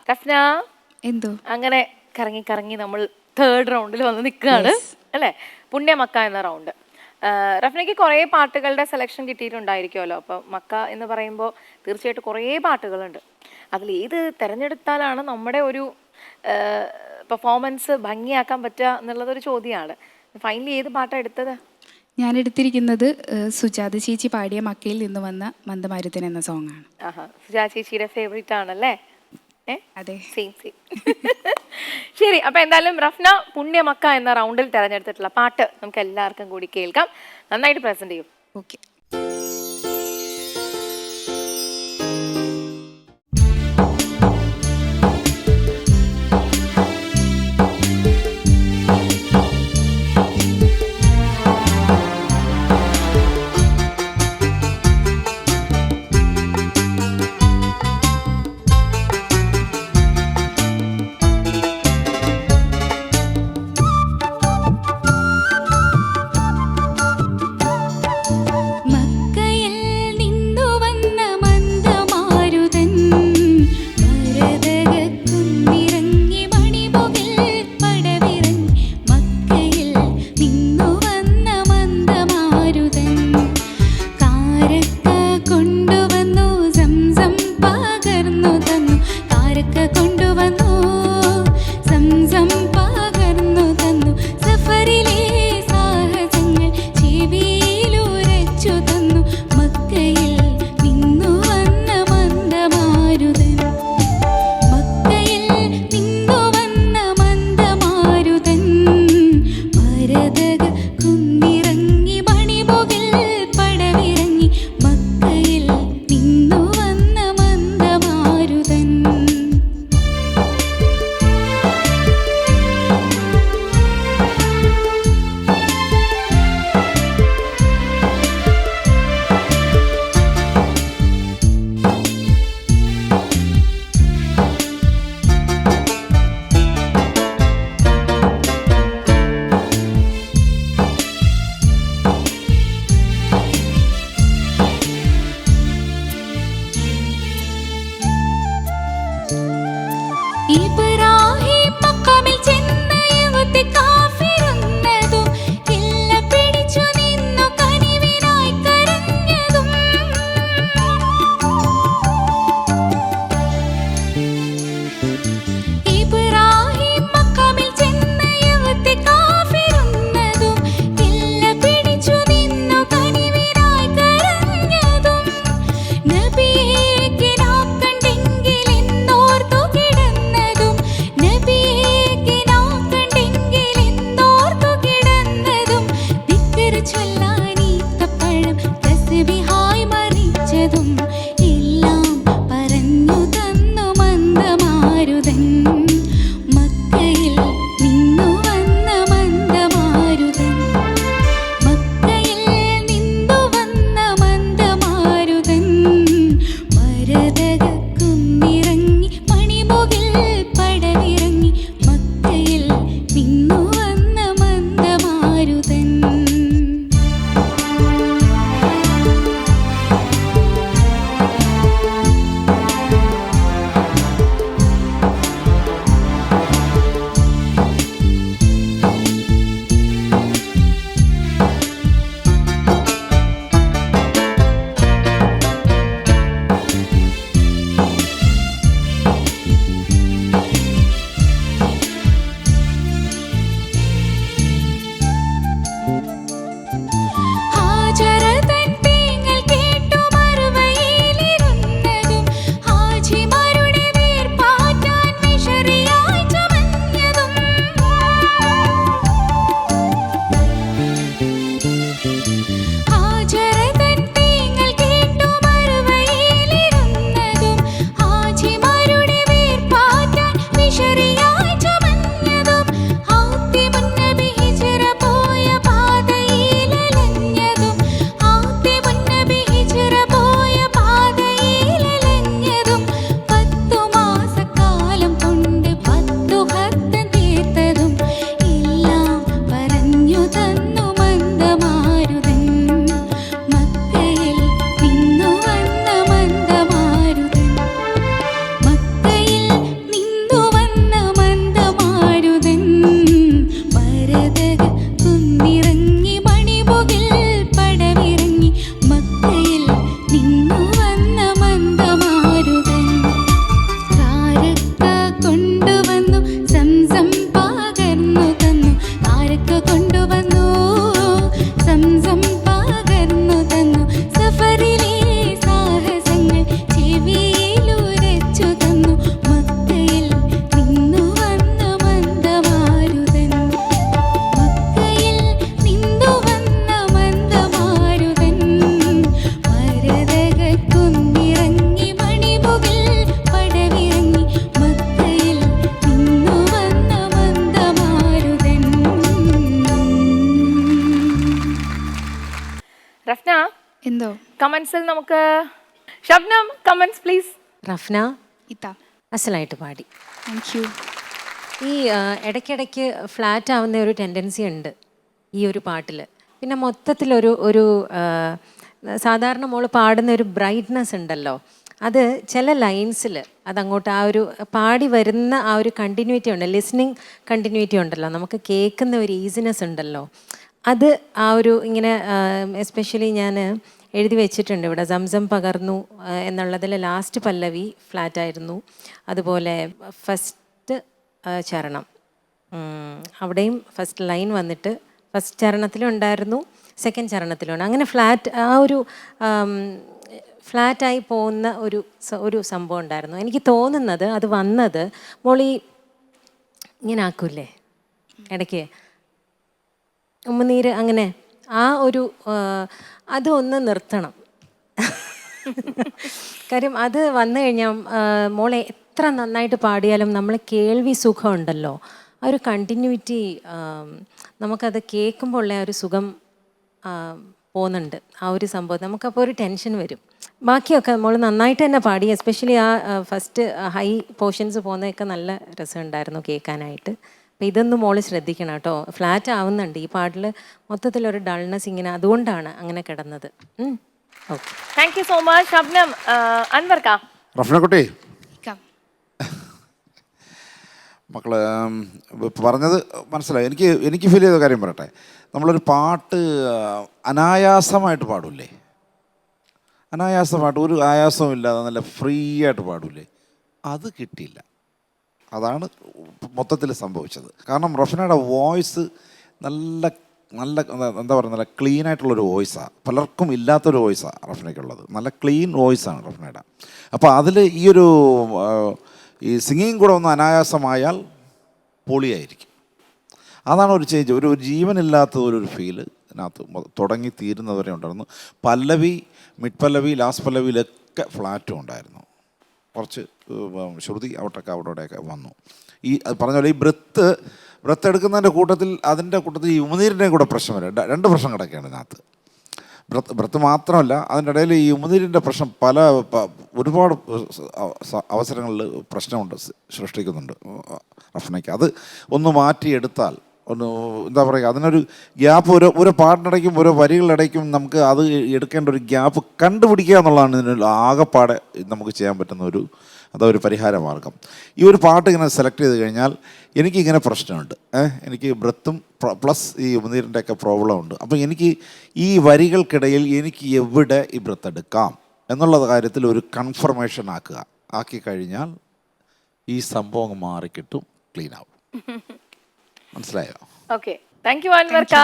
റഫ്ന എന്തോ അങ്ങനെ കറങ്ങി കറങ്ങി നമ്മൾ തേർഡ് റൗണ്ടിൽ വന്ന് നിൽക്കുകയാണ് അല്ലേ? പുണ്യമക്ക എന്ന റൗണ്ട്. റഫ്നയ്ക്ക് കുറേ പാട്ടുകളുടെ സെലക്ഷൻ കിട്ടിയിട്ടുണ്ടായിരിക്കുമല്ലോ. അപ്പോൾ മക്ക എന്ന് പറയുമ്പോൾ തീർച്ചയായിട്ടും കുറേ പാട്ടുകളുണ്ട്. അതിൽ ഏത് തിരഞ്ഞെടുത്താലാണ് നമ്മുടെ ഒരു പെർഫോമൻസ് ഭംഗിയാക്കാൻ പറ്റുക എന്നുള്ളതൊരു ചോദ്യമാണ്. ഫൈനലി ഏത് പാട്ടാണ് എടുത്തത്? ഞാൻ എടുത്തിരിക്കുന്നത് സുജാത ചേച്ചി പാടിയ മക്കയിൽ നിന്ന് വന്ന മന്ദമാരുതൻ എന്ന സോങ് ആണ്. ആഹാ, സുജാ ചേച്ചിയുടെ ഫേവറേറ്റ് ആണല്ലേ? അതെ. Same same. ശരി, അപ്പൊ എന്തായാലും റഫ്ന പുണ്യമക്ക എന്ന റൗണ്ടിൽ തെരഞ്ഞെടുത്തിട്ടുള്ള പാട്ട് നമുക്ക് എല്ലാവർക്കും കൂടി കേൾക്കാം. നന്നായിട്ട് പ്രസന്റ് ചെയ്യും. ഓക്കെ. കമന്റ്സിൽ നമുക്ക് ഷബ്നം കമന്റ്സ് പ്ലീസ്. റഫ്ന ഇത്ത. അസലായിട്ട് പാടി. Thank you. ഈ ഇടയ്ക്കിടയ്ക്ക് ഫ്ലാറ്റ് ആവുന്ന ഒരു ടെൻഡൻസി ഉണ്ട് ഈ ഒരു പാട്ടിൽ. പിന്നെ മൊത്തത്തിലൊരു ഒരു സാധാരണ മോള് പാടുന്ന ഒരു ബ്രൈറ്റ്നെസ് ഉണ്ടല്ലോ, അത് ചില ലൈൻസിൽ അതങ്ങോട്ട് ആ ഒരു പാടി വരുന്ന ആ ഒരു കണ്ടിന്യൂറ്റി ഉണ്ട്, ലിസ്ണിങ് കണ്ടിന്യൂറ്റി ഉണ്ടല്ലോ, നമുക്ക് കേൾക്കുന്ന ഒരു ഈസിനെസ് ഉണ്ടല്ലോ, അത് ആ ഒരു ഇങ്ങനെ എസ്പെഷ്യലി ഞാൻ എഴുതി വെച്ചിട്ടുണ്ട് ഇവിടെ. സംസം പകർന്നു എന്നുള്ളതിൽ ലാസ്റ്റ് പല്ലവി ഫ്ലാറ്റായിരുന്നു. അതുപോലെ ഫസ്റ്റ് ചരണം അവിടെയും ഫസ്റ്റ് ലൈൻ വന്നിട്ട് ഫസ്റ്റ് ചരണത്തിലും ഉണ്ടായിരുന്നു, സെക്കൻഡ് ചരണത്തിലും ഉണ്ട്. അങ്ങനെ ഫ്ലാറ്റ് ആ ഒരു ഫ്ലാറ്റായി പോകുന്ന ഒരു സംഭവം ഉണ്ടായിരുന്നു. എനിക്ക് തോന്നുന്നത് അത് വന്നത് മോളി ഇങ്ങനെ ആക്കൂലേ ഇടയ്ക്ക് ഉമ്മനീര്, അങ്ങനെ ആ ഒരു അതൊന്ന് നിർത്തണം. കാര്യം അത് വന്നു കഴിഞ്ഞാൽ മോളെ എത്ര നന്നായിട്ട് പാടിയാലും നമ്മൾ കേൾവി സുഖം ഉണ്ടല്ലോ, ആ ഒരു കണ്ടിന്യൂറ്റി നമുക്കത് കേൾക്കുമ്പോൾ ഉള്ള ആ ഒരു സുഖം പോകുന്നുണ്ട്. ആ ഒരു സംഭവം നമുക്കപ്പോൾ ഒരു ടെൻഷൻ വരും. ബാക്കിയൊക്കെ നമ്മൾ നന്നായിട്ട് തന്നെ പാടി, എസ്പെഷ്യലി ആ ഫസ്റ്റ് ഹൈ പോർഷൻസ് പോകുന്നതൊക്കെ നല്ല രസമുണ്ടായിരുന്നു കേൾക്കാനായിട്ട്. അപ്പം ഇതൊന്നും മോള് ശ്രദ്ധിക്കണം കേട്ടോ, ഫ്ലാറ്റ് ആവുന്നുണ്ട് ഈ പാട്ടിൽ. മൊത്തത്തിലൊരു ഡൾനെസ് ഇങ്ങനെ, അതുകൊണ്ടാണ് അങ്ങനെ കിടന്നത്. Okay, thank you so much Shabnam. അൻവർക്ക. റഫ്നക്കുട്ടി ഇക്ക. മക്കള് പറഞ്ഞത് മനസ്സിലായി. എനിക്ക് ഫീൽ ചെയ്ത കാര്യം പറയട്ടെ. നമ്മളൊരു പാട്ട് അനായാസമായിട്ട് പാടൂലേ, അനായാസമായിട്ട് ഒരു ആയാസവും ഇല്ലാതെ നല്ല ഫ്രീ ആയിട്ട് പാടൂലേ, അത് കിട്ടിയില്ല. അതാണ് മൊത്തത്തിൽ സംഭവിച്ചത്. കാരണം റഫ്നയുടെ വോയിസ് നല്ല നല്ല എന്താ പറയുക, നല്ല ക്ലീൻ ആയിട്ടുള്ളൊരു വോയിസാണ്. പലർക്കും ഇല്ലാത്തൊരു വോയിസാണ് റഫ്നയ്ക്കുള്ളത്. നല്ല ക്ലീൻ വോയിസാണ് റഫ്നയുടെ. അപ്പോൾ അതിൽ ഈ സിംഗിങ് കൂടെ ഒന്ന് അനായാസമായാൽ പൊളിയായിരിക്കും. അതാണ് ഒരു ചേഞ്ച്, ഒരു ജീവനില്ലാത്ത ഒരു ഫീല് ഇതിനകത്ത് തുടങ്ങി തീരുന്നവരെ ഉണ്ടായിരുന്നു. പല്ലവി, മിഡ് പല്ലവി, ലാസ്റ്റ് പല്ലവിയിലൊക്കെ ഫ്ലാറ്റും ഉണ്ടായിരുന്നു. കുറച്ച് ശ്രുതി അവിടെയൊക്കെ വന്നു. ഈ പറഞ്ഞ പോലെ ഈ ബ്രത്ത് എടുക്കുന്നതിൻ്റെ കൂട്ടത്തിൽ ഈ ഉമിനീരിൻ്റെയും കൂടെ പ്രശ്നം വരും. രണ്ട് പ്രശ്നം കിടക്കുകയാണ് ഇതിനകത്ത്. ബ്രത്ത് മാത്രമല്ല, അതിൻ്റെ ഇടയിൽ ഈ ഉമിനീരിൻ്റെ പ്രശ്നം ഒരുപാട് അവസരങ്ങളിൽ പ്രശ്നമുണ്ട്, സൃഷ്ടിക്കുന്നുണ്ട് റഫ്നയ്ക്ക്. അത് ഒന്ന് മാറ്റിയെടുത്താൽ, ഒന്ന് എന്താ പറയുക, അതിനൊരു ഗ്യാപ്പ് ഓരോ പാട്ടിനിടയ്ക്കും ഓരോ വരികളിടയ്ക്കും നമുക്ക് അത് എടുക്കേണ്ട ഒരു ഗ്യാപ്പ് കണ്ടുപിടിക്കുക എന്നുള്ളതാണ് ഇതിന് ആകെപ്പാടെ നമുക്ക് ചെയ്യാൻ പറ്റുന്ന അതൊരു പരിഹാര മാർഗം. ഈ ഒരു പാട്ട് ഇങ്ങനെ സെലക്ട് ചെയ്ത് കഴിഞ്ഞാൽ എനിക്കിങ്ങനെ പ്രശ്നമുണ്ട്. എനിക്ക് ബ്രത്തും പ്ലസ് ഈ ഉമിനീരിൻ്റെയൊക്കെ പ്രോബ്ലം ഉണ്ട്. അപ്പോൾ എനിക്ക് ഈ വരികൾക്കിടയിൽ എനിക്ക് എവിടെ ഈ ബ്രത്ത് എടുക്കാം എന്നുള്ള കാര്യത്തിൽ ഒരു കൺഫർമേഷൻ ആക്കി കഴിഞ്ഞാൽ ഈ സംഭവം മാറിക്കിട്ടും, ക്ലീൻ ആവും. മനസ്സിലായോ? Okay, thank you അൻവർക്ക.